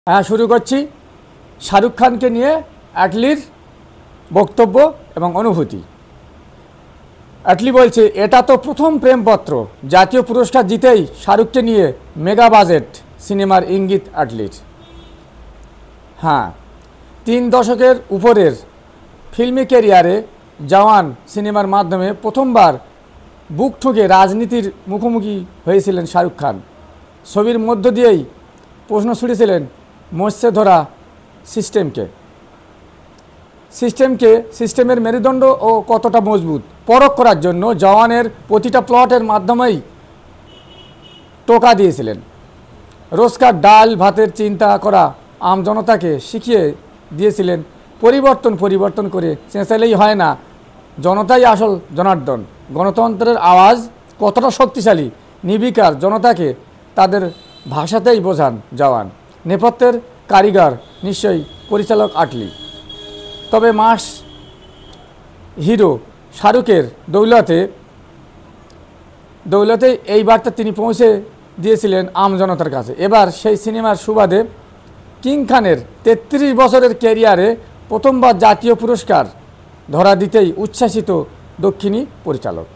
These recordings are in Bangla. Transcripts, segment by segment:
হ্যাঁ, শুরু করছি শাহরুখ খানকে নিয়ে অ্যাটলির বক্তব্য এবং অনুভূতি। অ্যাটলি বলছে, এটা তো প্রথম প্রেমপত্র, জাতীয় পুরস্কার জিতেই শাহরুখকে নিয়ে মেগা বাজেট সিনেমার ইঙ্গিত অ্যাটলির। হ্যাঁ, 3 দশকের উপরের ফিল্মি ক্যারিয়ারে জওয়ান সিনেমার মাধ্যমে প্রথমবার বুক ঠুকে রাজনীতির মুখোমুখি হয়েছিলেন শাহরুখ খান। ছবির মধ্য দিয়েই প্রশ্ন ছুড়েছিলেন মৎস্যে ধরা সিস্টেমের মেরুদণ্ড ও কতটা মজবুত পরখ করার জন্য জওয়ানের প্রতিটা প্লটের মাধ্যমেই টোকা দিয়েছিলেন। রোজকার ডাল ভাতের চিন্তা করা আমজনতাকে শিখিয়ে দিয়েছিলেন পরিবর্তন করে চেঁচালেই হয় না, জনতাই আসল জনার্দন। গণতন্ত্রের আওয়াজ কতটা শক্তিশালী নির্বিকার জনতাকে তাদের ভাষাতেই বোঝান জওয়ান। নেপথ্যের কারিগর নিশ্চয়ই পরিচালক অ্যাটলি। তবে মাস হিরো শাহরুখের দৌলতে এই বার্তা তিনি পৌঁছে দিয়েছিলেন আমজনতার কাছে। এবার সেই সিনেমার সুবাদে কিং খানের 33 বছরের ক্যারিয়ারে প্রথমবার জাতীয় পুরস্কার ধরা দিতেই উচ্ছ্বাসিত দক্ষিণী পরিচালক।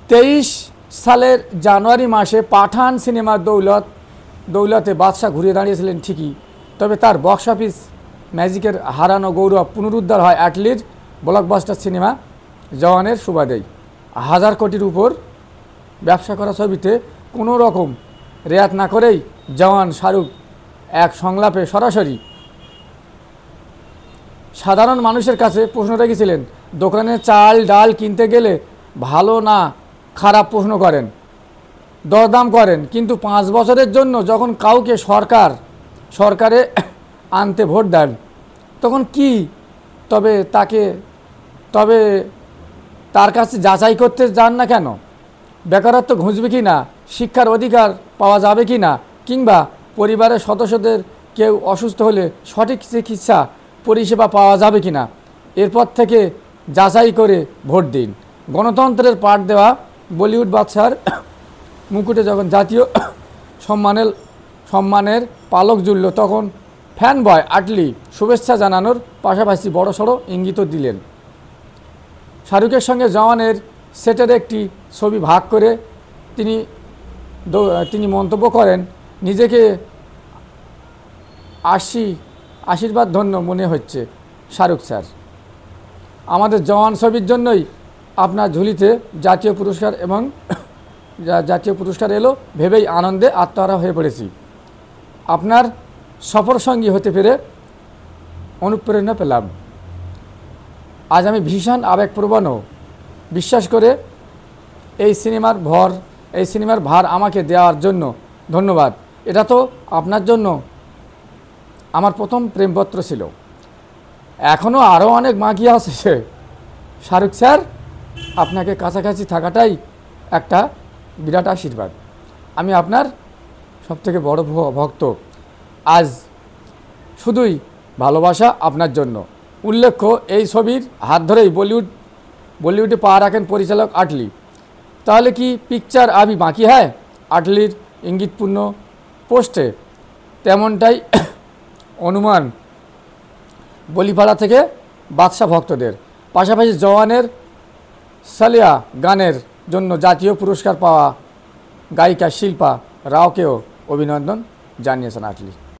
23 সালের জানুয়ারি মাসে পাঠান সিনেমার দৌলতে বাদশা ঘুরে দাঁড়িয়েছিলেন ঠিকই, তবে তার বক্স অফিস ম্যাজিকের হারানো গৌরব পুনরুদ্ধার হয় অ্যাটলির ব্লকবাস্টার সিনেমা জওয়ানের সুবাদেই। 1000 কোটির উপর ব্যবসা করা ছবিতে কোনো রকম রেয়াত না করেই জওয়ান শাহরুখ এক সংলাপে সরাসরি সাধারণ মানুষের কাছে প্রশ্ন রেখেছিলেন, দোকানে চাল ডাল কিনতে গেলে ভালো না খারাপ প্রশ্ন করেন, দরদাম করেন, কিন্তু 5 বছরের জন্য যখন কাউকে সরকারে আনতে ভোট দেন তখন কি তবে তার কাছে যাচাই করতে যান না কেন? বেকারত্ব ঘুচবে কি না, শিক্ষার অধিকার পাওয়া যাবে কি না, কিংবা পরিবারের সদস্যদের কেউ অসুস্থ হলে সঠিক চিকিৎসা পরিষেবা পাওয়া যাবে কি না, এরপর থেকে যাচাই করে ভোট দিন। গণতন্ত্রের পাঠ দেওয়া বলিউড বাদশার মুকুটে যখন জাতীয় সম্মানের পালক জুড়ল, তখন ফ্যান বয় অ্যাটলি শুভেচ্ছা জানানোর পাশাপাশি বড়সড় ইঙ্গিতও দিলেন। শাহরুখের সঙ্গে জওয়ানের সেটের একটি ছবি ভাগ করে তিনি মন্তব্য করেন, নিজেকে আশীর্বাদ ধন্য মনে হচ্ছে শাহরুখ স্যার। আমাদের জওয়ান ছবির জন্যই আপনার ঝুলিতে জাতীয় পুরস্কার এলো ভেবেই আনন্দে আত্মহারা হয়ে পড়েছি। আপনার সফর সঙ্গী হতে পেরে অনুপ্রেরণা পেলাম। আজ আমি ভীষণ আবেগপ্রবণ, বিশ্বাস করে এই সিনেমার ভার আমাকে দেওয়ার জন্য ধন্যবাদ। এটা তো আপনার জন্য আমার প্রথম প্রেমপত্র ছিল, এখনও আরও অনেক বাকি আছে। শাহরুখ স্যার, আপনাকে কাছাকাছি থাকাটাই একটা বিরাট আশীর্বাদ। আমি আপনার সবথেকে বড় ভক্ত। আজ শুধুই ভালোবাসা আপনার জন্য। উল্লেখ্য, এই ছবির হাত ধরেই বলিউডে পা রাখেন পরিচালক অ্যাটলি। তাহলে কি পিকচার আবি বাকি হ্যায়? অ্যাটলির ইঙ্গিতপূর্ণ পোস্টে তেমনটাই অনুমান বলিপাড়া থেকে বাদশা ভক্তদের। পাশাপাশি জওয়ানের সালিয়া গানের জন্য জাতীয় পুরস্কার পাওয়া গায়িকা শিল্পা রাওকেও অভিনন্দন জানিয়েছেন অ্যাটলি।